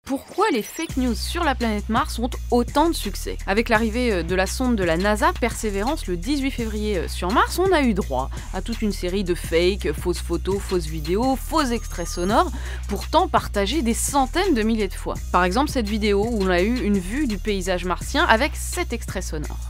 Pourquoi les fake news sur la planète Mars ont autant de succès? Avec l'arrivée de la sonde de la NASA Perseverance le 18 février sur Mars, on a eu droit à toute une série de fakes, fausses photos, fausses vidéos, faux extraits sonores, pourtant partagés des centaines de milliers de fois. Par exemple, cette vidéo où on a eu une vue du paysage martien avec 7 extraits sonores.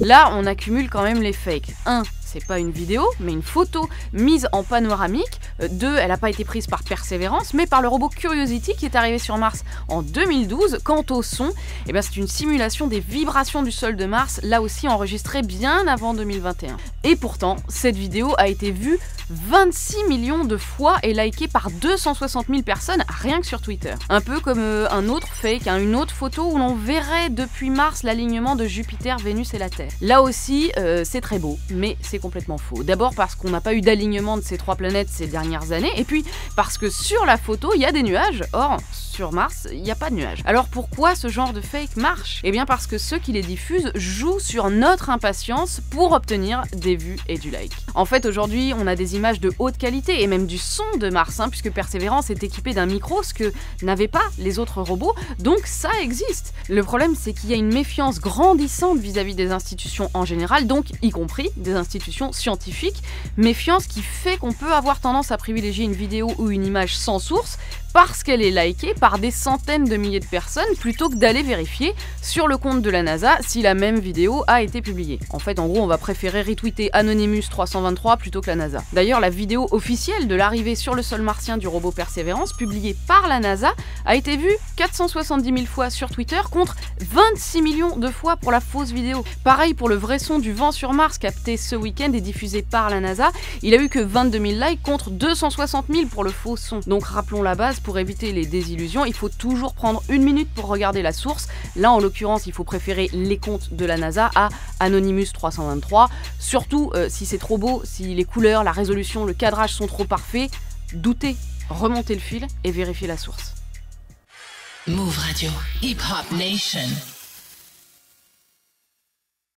Là, on accumule quand même les fakes. 1. C'est pas une vidéo, mais une photo mise en panoramique. 2. Elle n'a pas été prise par Perseverance, mais par le robot Curiosity qui est arrivé sur Mars en 2012. Quant au son, c'est une simulation des vibrations du sol de Mars, là aussi enregistrée bien avant 2021. Et pourtant, cette vidéo a été vue 26 millions de fois et likée par 260 000 personnes rien que sur Twitter. Un peu comme un autre fake, une autre photo où l'on verrait depuis Mars l'alignement de Jupiter, Vénus et la Terre. Là aussi, c'est très beau, mais c'est complètement faux. D'abord parce qu'on n'a pas eu d'alignement de ces 3 planètes ces dernières années, et puis parce que sur la photo, il y a des nuages. Or, sur Mars, il n'y a pas de nuages. Alors pourquoi ce genre de fake marche? Eh bien parce que ceux qui les diffusent jouent sur notre impatience pour obtenir des vues et du like. En fait, aujourd'hui, on a des images de haute qualité et même du son de Mars, puisque Perseverance est équipé d'un micro, ce que n'avaient pas les autres robots, donc ça existe. Le problème, c'est qu'il y a une méfiance grandissante vis-à-vis des institutions en général, donc y compris des institutions scientifiques, méfiance qui fait qu'on peut avoir tendance à privilégier une vidéo ou une image sans source parce qu'elle est likée par des centaines de milliers de personnes plutôt que d'aller vérifier sur le compte de la NASA si la même vidéo a été publiée. En fait, en gros, on va préférer retweeter Anonymous 323 plutôt que la NASA. D'ailleurs, la vidéo officielle de l'arrivée sur le sol martien du robot Perseverance, publiée par la NASA, a été vue 470 000 fois sur Twitter contre 26 millions de fois pour la fausse vidéo. Pareil pour le vrai son du vent sur Mars capté ce week-end et diffusé par la NASA, il a eu que 22 000 likes contre 260 000 pour le faux son. Donc rappelons la base, pour éviter les désillusions, il faut toujours prendre 1 minute pour regarder la source. Là, en l'occurrence, il faut préférer les comptes de la NASA à Anonymous 323. Surtout si c'est trop beau, si les couleurs, la résolution, le cadrage sont trop parfaits, doutez, remontez le fil et vérifiez la source. Move Radio, Hip Hop Nation.